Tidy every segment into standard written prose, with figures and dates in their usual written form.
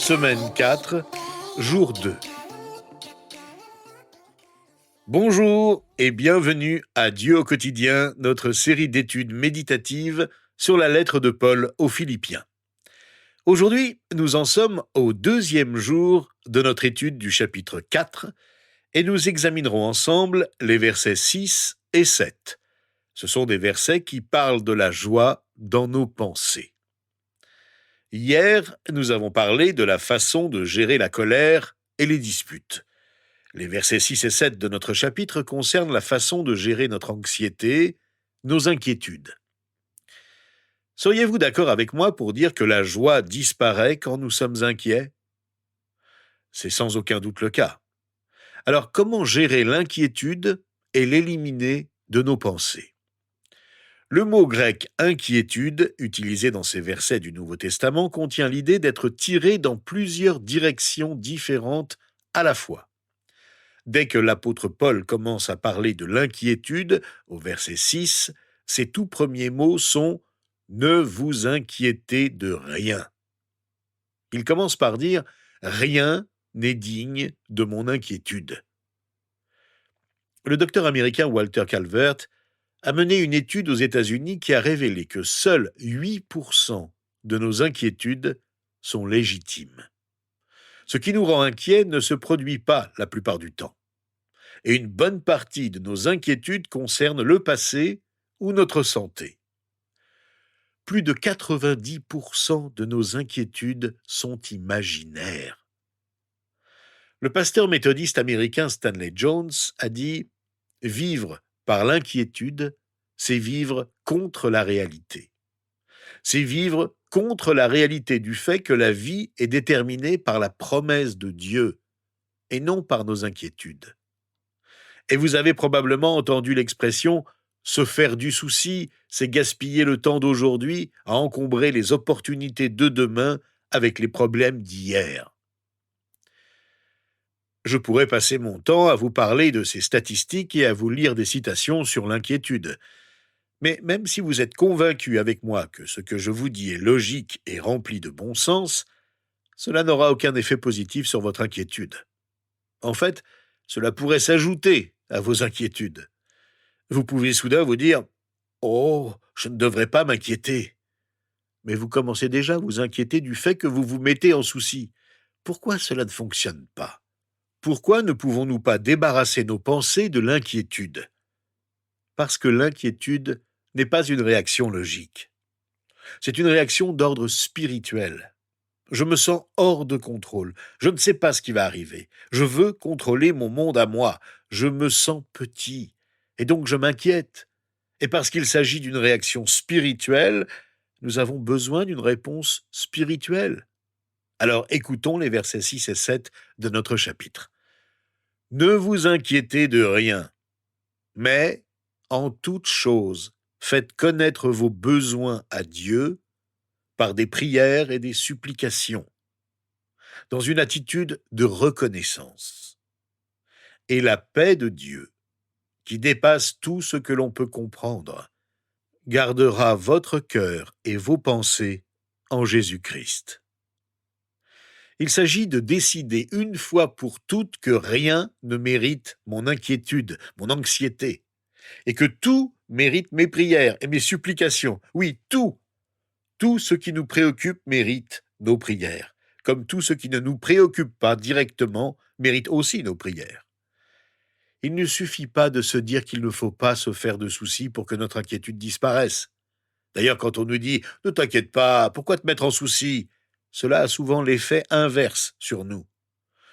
Semaine 4, jour 2. Bonjour et bienvenue à Dieu au quotidien, notre série d'études méditatives sur la lettre de Paul aux Philippiens. Aujourd'hui, nous en sommes au 2e jour de notre étude du chapitre 4 et nous examinerons ensemble les versets 6 et 7. Ce sont des versets qui parlent de la joie dans nos pensées. Hier, nous avons parlé de la façon de gérer la colère et les disputes. Les versets 6 et 7 de notre chapitre concernent la façon de gérer notre anxiété, nos inquiétudes. Seriez-vous d'accord avec moi pour dire que la joie disparaît quand nous sommes inquiets ? C'est sans aucun doute le cas. Alors comment gérer l'inquiétude et l'éliminer de nos pensées ? Le mot grec « inquiétude », utilisé dans ces versets du Nouveau Testament, contient l'idée d'être tiré dans plusieurs directions différentes à la fois. Dès que l'apôtre Paul commence à parler de l'inquiétude, au verset 6, ses tout premiers mots sont « Ne vous inquiétez de rien ». Il commence par dire « Rien n'est digne de mon inquiétude ». Le docteur américain Walter Calvert a mené une étude aux États-Unis qui a révélé que seuls 8% de nos inquiétudes sont légitimes. Ce qui nous rend inquiets ne se produit pas la plupart du temps. Et une bonne partie de nos inquiétudes concerne le passé ou notre santé. Plus de 90% de nos inquiétudes sont imaginaires. Le pasteur méthodiste américain Stanley Jones a dit « Vivre par l'inquiétude, c'est vivre contre la réalité. C'est vivre contre la réalité du fait que la vie est déterminée par la promesse de Dieu et non par nos inquiétudes. » Et vous avez probablement entendu l'expression « se faire du souci, c'est gaspiller le temps d'aujourd'hui à encombrer les opportunités de demain avec les problèmes d'hier ». Je pourrais passer mon temps à vous parler de ces statistiques et à vous lire des citations sur l'inquiétude. Mais même si vous êtes convaincu avec moi que ce que je vous dis est logique et rempli de bon sens, cela n'aura aucun effet positif sur votre inquiétude. En fait, cela pourrait s'ajouter à vos inquiétudes. Vous pouvez soudain vous dire « Oh, je ne devrais pas m'inquiéter ». Mais vous commencez déjà à vous inquiéter du fait que vous vous mettez en souci. Pourquoi cela ne fonctionne pas ? Pourquoi ne pouvons-nous pas débarrasser nos pensées de l'inquiétude ? Parce que l'inquiétude n'est pas une réaction logique. C'est une réaction d'ordre spirituel. Je me sens hors de contrôle. Je ne sais pas ce qui va arriver. Je veux contrôler mon monde à moi. Je me sens petit. Et donc je m'inquiète. Et parce qu'il s'agit d'une réaction spirituelle, nous avons besoin d'une réponse spirituelle. Alors écoutons les versets 6 et 7 de notre chapitre. Ne vous inquiétez de rien, mais en toute chose, faites connaître vos besoins à Dieu par des prières et des supplications, dans une attitude de reconnaissance. Et la paix de Dieu, qui dépasse tout ce que l'on peut comprendre, gardera votre cœur et vos pensées en Jésus-Christ. Il s'agit de décider une fois pour toutes que rien ne mérite mon inquiétude, mon anxiété, et que tout mérite mes prières et mes supplications. Oui, tout ce qui nous préoccupe mérite nos prières, comme tout ce qui ne nous préoccupe pas directement mérite aussi nos prières. Il ne suffit pas de se dire qu'il ne faut pas se faire de soucis pour que notre inquiétude disparaisse. D'ailleurs, quand on nous dit « Ne t'inquiète pas, pourquoi te mettre en souci ?» cela a souvent l'effet inverse sur nous.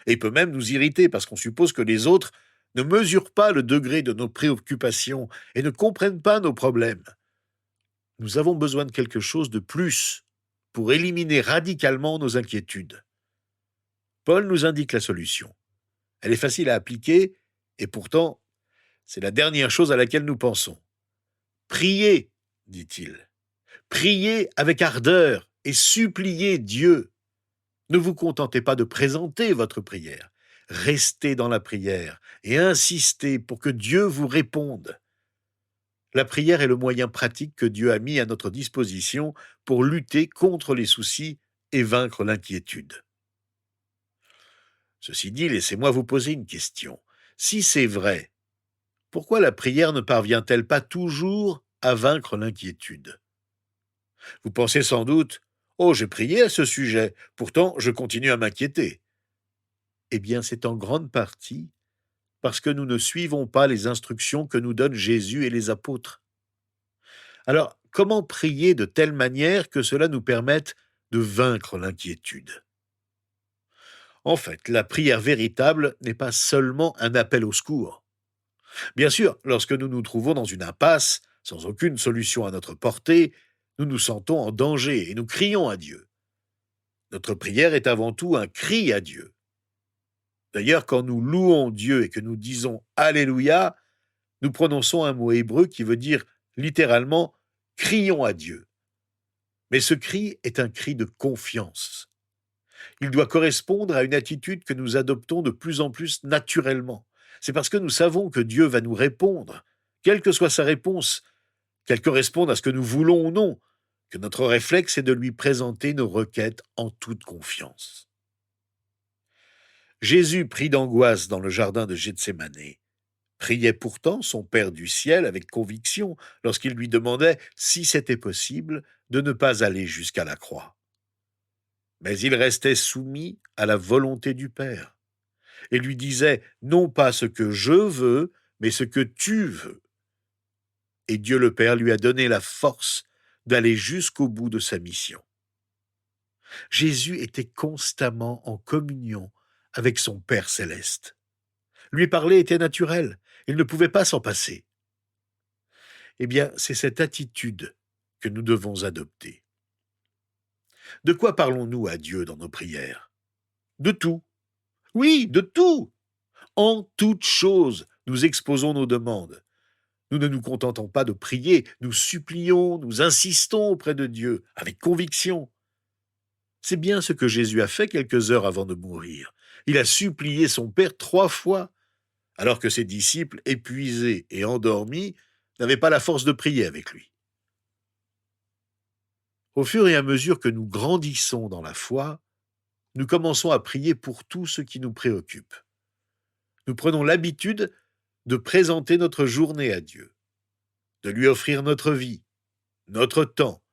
Et peut même nous irriter parce qu'on suppose que les autres ne mesurent pas le degré de nos préoccupations et ne comprennent pas nos problèmes. Nous avons besoin de quelque chose de plus pour éliminer radicalement nos inquiétudes. Paul nous indique la solution. Elle est facile à appliquer et pourtant, c'est la dernière chose à laquelle nous pensons. Priez, dit-il. Priez avec ardeur et suppliez Dieu. Ne vous contentez pas de présenter votre prière. Restez dans la prière et insistez pour que Dieu vous réponde. La prière est le moyen pratique que Dieu a mis à notre disposition pour lutter contre les soucis et vaincre l'inquiétude. Ceci dit, laissez-moi vous poser une question. Si c'est vrai, pourquoi la prière ne parvient-elle pas toujours à vaincre l'inquiétude? Vous pensez sans doute, oh, j'ai prié à ce sujet, pourtant je continue à m'inquiéter. Eh bien, c'est en grande partie parce que nous ne suivons pas les instructions que nous donnent Jésus et les apôtres. Alors, comment prier de telle manière que cela nous permette de vaincre l'inquiétude? En fait, la prière véritable n'est pas seulement un appel au secours. Bien sûr, lorsque nous nous trouvons dans une impasse, sans aucune solution à notre portée, nous nous sentons en danger et nous crions à Dieu. Notre prière est avant tout un cri à Dieu. D'ailleurs, quand nous louons Dieu et que nous disons Alléluia, nous prononçons un mot hébreu qui veut dire littéralement crions à Dieu. Mais ce cri est un cri de confiance. Il doit correspondre à une attitude que nous adoptons de plus en plus naturellement. C'est parce que nous savons que Dieu va nous répondre, quelle que soit sa réponse, qu'elle corresponde à ce que nous voulons ou non, que notre réflexe est de lui présenter nos requêtes en toute confiance. Jésus, pris d'angoisse dans le jardin de Gethsémané, priait pourtant son Père du ciel avec conviction lorsqu'il lui demandait, si c'était possible, de ne pas aller jusqu'à la croix. Mais il restait soumis à la volonté du Père et lui disait, non pas ce que je veux, mais ce que tu veux. Et Dieu le Père lui a donné la force d'aller jusqu'au bout de sa mission. Jésus était constamment en communion avec son Père céleste. Lui parler était naturel, il ne pouvait pas s'en passer. Eh bien, c'est cette attitude que nous devons adopter. De quoi parlons-nous à Dieu dans nos prières? De tout. Oui, de tout. En toute chose, nous exposons nos demandes. Nous ne nous contentons pas de prier, nous supplions, nous insistons auprès de Dieu, avec conviction. C'est bien ce que Jésus a fait quelques heures avant de mourir. Il a supplié son Père 3 fois, alors que ses disciples, épuisés et endormis, n'avaient pas la force de prier avec lui. Au fur et à mesure que nous grandissons dans la foi, nous commençons à prier pour tout ce qui nous préoccupe. Nous prenons l'habitude de présenter notre journée à Dieu, de lui offrir notre vie, notre temps,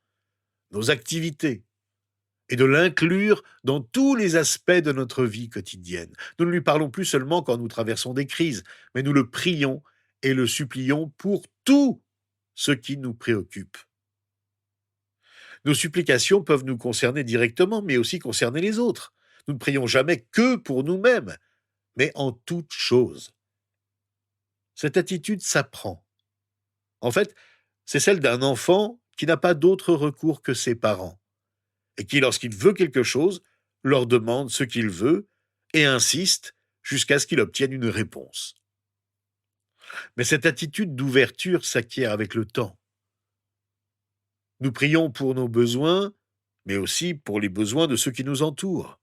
nos activités, et de l'inclure dans tous les aspects de notre vie quotidienne. Nous ne lui parlons plus seulement quand nous traversons des crises, mais nous le prions et le supplions pour tout ce qui nous préoccupe. Nos supplications peuvent nous concerner directement, mais aussi concerner les autres. Nous ne prions jamais que pour nous-mêmes, mais en toute chose. Cette attitude s'apprend. En fait, c'est celle d'un enfant qui n'a pas d'autre recours que ses parents, et qui, lorsqu'il veut quelque chose, leur demande ce qu'il veut et insiste jusqu'à ce qu'il obtienne une réponse. Mais cette attitude d'ouverture s'acquiert avec le temps. Nous prions pour nos besoins, mais aussi pour les besoins de ceux qui nous entourent.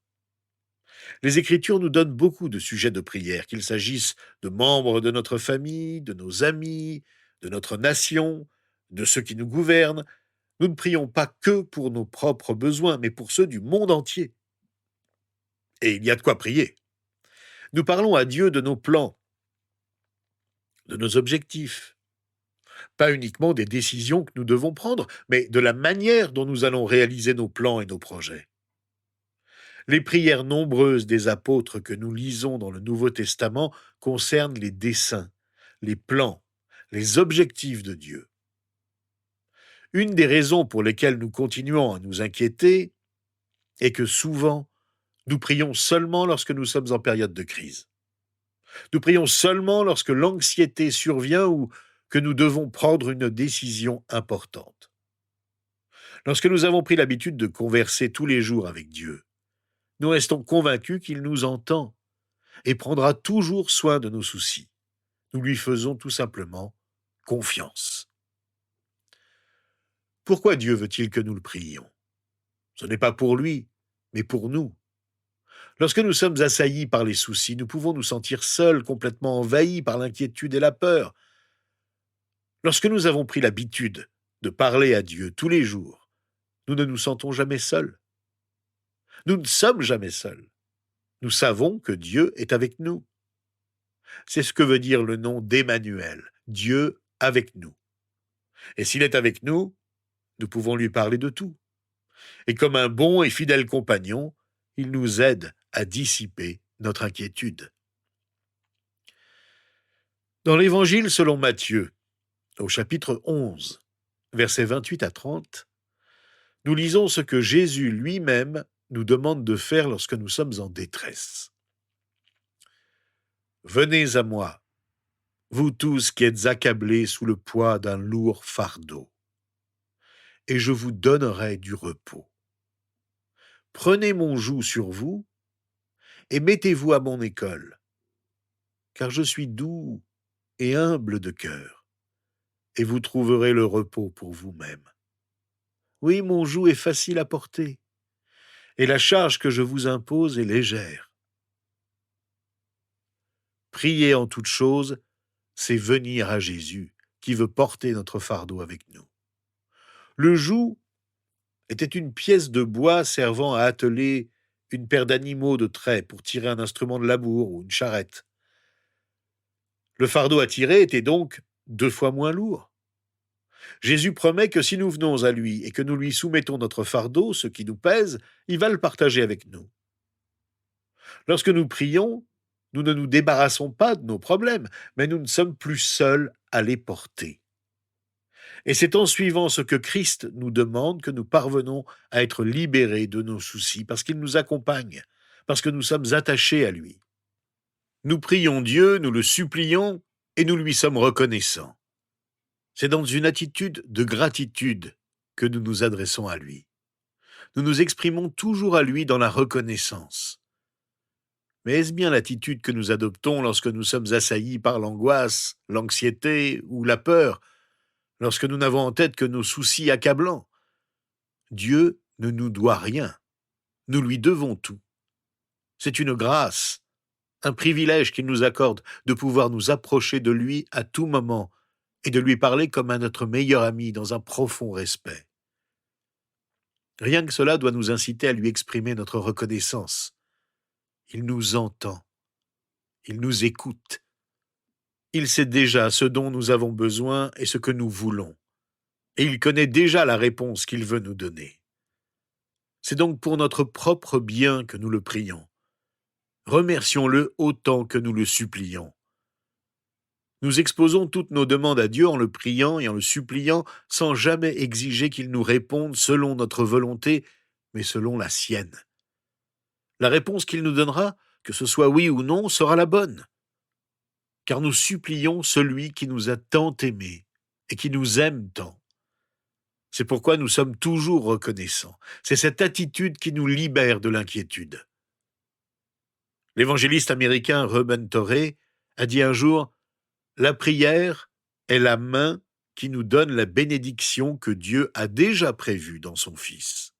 Les Écritures nous donnent beaucoup de sujets de prière, qu'il s'agisse de membres de notre famille, de nos amis, de notre nation, de ceux qui nous gouvernent. Nous ne prions pas que pour nos propres besoins, mais pour ceux du monde entier. Et il y a de quoi prier. Nous parlons à Dieu de nos plans, de nos objectifs, pas uniquement des décisions que nous devons prendre, mais de la manière dont nous allons réaliser nos plans et nos projets. Les prières nombreuses des apôtres que nous lisons dans le Nouveau Testament concernent les desseins, les plans, les objectifs de Dieu. Une des raisons pour lesquelles nous continuons à nous inquiéter est que souvent, nous prions seulement lorsque nous sommes en période de crise. Nous prions seulement lorsque l'anxiété survient ou que nous devons prendre une décision importante. Lorsque nous avons pris l'habitude de converser tous les jours avec Dieu, nous restons convaincus qu'il nous entend et prendra toujours soin de nos soucis. Nous lui faisons tout simplement confiance. Pourquoi Dieu veut-il que nous le prions? Ce n'est pas pour lui, mais pour nous. Lorsque nous sommes assaillis par les soucis, nous pouvons nous sentir seuls, complètement envahis par l'inquiétude et la peur. Lorsque nous avons pris l'habitude de parler à Dieu tous les jours, nous ne nous sentons jamais seuls. Nous ne sommes jamais seuls. Nous savons que Dieu est avec nous. C'est ce que veut dire le nom d'Emmanuel, Dieu avec nous. Et s'il est avec nous, nous pouvons lui parler de tout. Et comme un bon et fidèle compagnon, il nous aide à dissiper notre inquiétude. Dans l'Évangile selon Matthieu, au chapitre 11, versets 28 à 30, nous lisons ce que Jésus lui-même nous demande de faire lorsque nous sommes en détresse. Venez à moi, vous tous qui êtes accablés sous le poids d'un lourd fardeau, et je vous donnerai du repos. Prenez mon joug sur vous et mettez-vous à mon école, car je suis doux et humble de cœur, et vous trouverez le repos pour vous-même. Oui, mon joug est facile à porter, et la charge que je vous impose est légère. Prier en toute chose, c'est venir à Jésus, qui veut porter notre fardeau avec nous. Le joug était une pièce de bois servant à atteler une paire d'animaux de trait pour tirer un instrument de labour ou une charrette. Le fardeau à tirer était donc 2 fois moins lourd. Jésus promet que si nous venons à lui et que nous lui soumettons notre fardeau, ce qui nous pèse, il va le partager avec nous. Lorsque nous prions, nous ne nous débarrassons pas de nos problèmes, mais nous ne sommes plus seuls à les porter. Et c'est en suivant ce que Christ nous demande que nous parvenons à être libérés de nos soucis, parce qu'il nous accompagne, parce que nous sommes attachés à lui. Nous prions Dieu, nous le supplions, et nous lui sommes reconnaissants. C'est dans une attitude de gratitude que nous nous adressons à lui. Nous nous exprimons toujours à lui dans la reconnaissance. Mais est-ce bien l'attitude que nous adoptons lorsque nous sommes assaillis par l'angoisse, l'anxiété ou la peur, lorsque nous n'avons en tête que nos soucis accablants? Dieu ne nous doit rien. Nous lui devons tout. C'est une grâce, un privilège qu'il nous accorde de pouvoir nous approcher de lui à tout moment et de lui parler comme à notre meilleur ami dans un profond respect. Rien que cela doit nous inciter à lui exprimer notre reconnaissance. Il nous entend, il nous écoute. Il sait déjà ce dont nous avons besoin et ce que nous voulons. Et il connaît déjà la réponse qu'il veut nous donner. C'est donc pour notre propre bien que nous le prions. Remercions-le autant que nous le supplions. Nous exposons toutes nos demandes à Dieu en le priant et en le suppliant sans jamais exiger qu'il nous réponde selon notre volonté, mais selon la sienne. La réponse qu'il nous donnera, que ce soit oui ou non, sera la bonne. Car nous supplions celui qui nous a tant aimés et qui nous aime tant. C'est pourquoi nous sommes toujours reconnaissants. C'est cette attitude qui nous libère de l'inquiétude. L'évangéliste américain Reuben Torrey a dit un jour « La prière est la main qui nous donne la bénédiction que Dieu a déjà prévue dans son Fils. »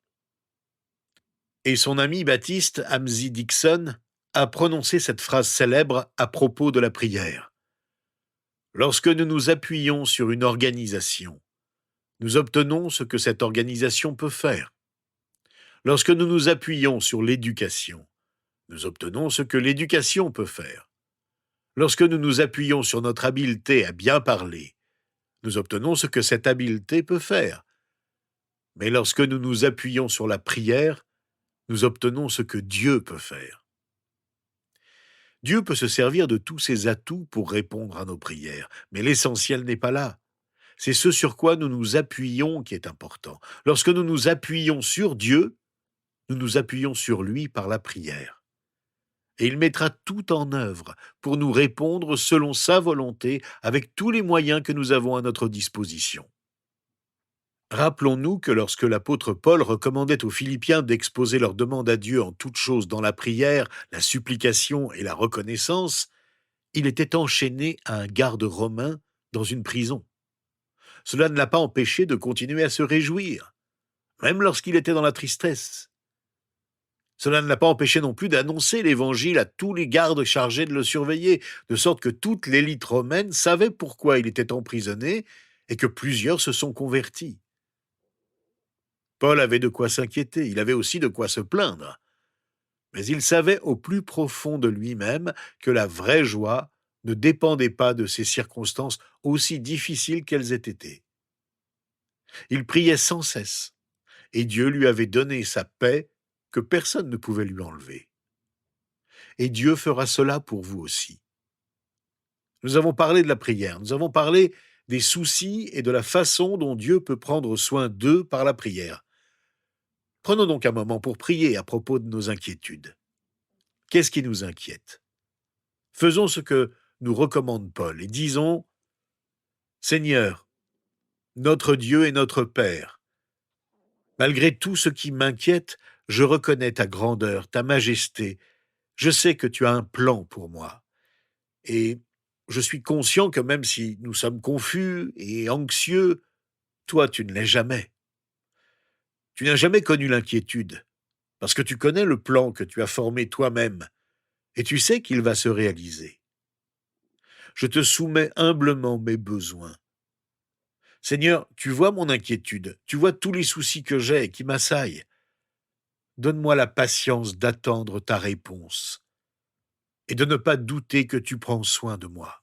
Et son ami baptiste Amzi Dixon a prononcé cette phrase célèbre à propos de la prière. Lorsque nous nous appuyons sur une organisation, nous obtenons ce que cette organisation peut faire. Lorsque nous nous appuyons sur l'éducation, nous obtenons ce que l'éducation peut faire. Lorsque nous nous appuyons sur notre habileté à bien parler, nous obtenons ce que cette habileté peut faire. Mais lorsque nous nous appuyons sur la prière, nous obtenons ce que Dieu peut faire. Dieu peut se servir de tous ses atouts pour répondre à nos prières, mais l'essentiel n'est pas là. C'est ce sur quoi nous nous appuyons qui est important. Lorsque nous nous appuyons sur Dieu, nous nous appuyons sur lui par la prière. Et il mettra tout en œuvre pour nous répondre selon sa volonté avec tous les moyens que nous avons à notre disposition. Rappelons-nous que lorsque l'apôtre Paul recommandait aux Philippiens d'exposer leurs demandes à Dieu en toutes choses dans la prière, la supplication et la reconnaissance, il était enchaîné à un garde romain dans une prison. Cela ne l'a pas empêché de continuer à se réjouir, même lorsqu'il était dans la tristesse. Cela ne l'a pas empêché non plus d'annoncer l'Évangile à tous les gardes chargés de le surveiller, de sorte que toute l'élite romaine savait pourquoi il était emprisonné et que plusieurs se sont convertis. Paul avait de quoi s'inquiéter, il avait aussi de quoi se plaindre. Mais il savait au plus profond de lui-même que la vraie joie ne dépendait pas de ces circonstances aussi difficiles qu'elles aient été. Il priait sans cesse, et Dieu lui avait donné sa paix que personne ne pouvait lui enlever. Et Dieu fera cela pour vous aussi. Nous avons parlé de la prière, nous avons parlé des soucis et de la façon dont Dieu peut prendre soin d'eux par la prière. Prenons donc un moment pour prier à propos de nos inquiétudes. Qu'est-ce qui nous inquiète? Faisons ce que nous recommande Paul et disons: Seigneur, notre Dieu et notre Père, malgré tout ce qui m'inquiète, je reconnais ta grandeur, ta majesté. Je sais que tu as un plan pour moi. Et je suis conscient que même si nous sommes confus et anxieux, toi, tu ne l'es jamais. Tu n'as jamais connu l'inquiétude, parce que tu connais le plan que tu as formé toi-même, et tu sais qu'il va se réaliser. Je te soumets humblement mes besoins. Seigneur, tu vois mon inquiétude, tu vois tous les soucis que j'ai et qui m'assaillent. Donne-moi la patience d'attendre ta réponse et de ne pas douter que tu prends soin de moi.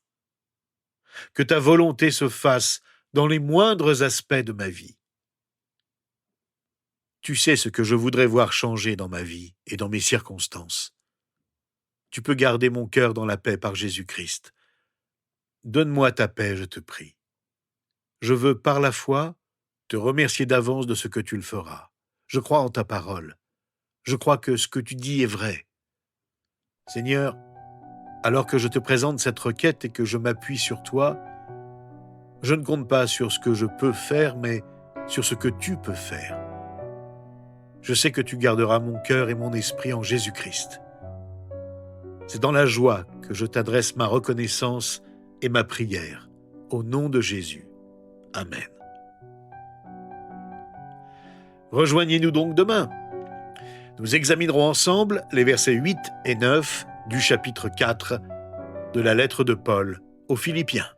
Que ta volonté se fasse dans les moindres aspects de ma vie. Tu sais ce que je voudrais voir changer dans ma vie et dans mes circonstances. Tu peux garder mon cœur dans la paix par Jésus-Christ. Donne-moi ta paix, je te prie. Je veux, par la foi, te remercier d'avance de ce que tu le feras. Je crois en ta parole. Je crois que ce que tu dis est vrai. Seigneur, alors que je te présente cette requête et que je m'appuie sur toi, je ne compte pas sur ce que je peux faire, mais sur ce que tu peux faire. Je sais que tu garderas mon cœur et mon esprit en Jésus-Christ. C'est dans la joie que je t'adresse ma reconnaissance et ma prière, au nom de Jésus. Amen. Rejoignez-nous donc demain. Nous examinerons ensemble les versets 8 et 9 du chapitre 4 de la lettre de Paul aux Philippiens.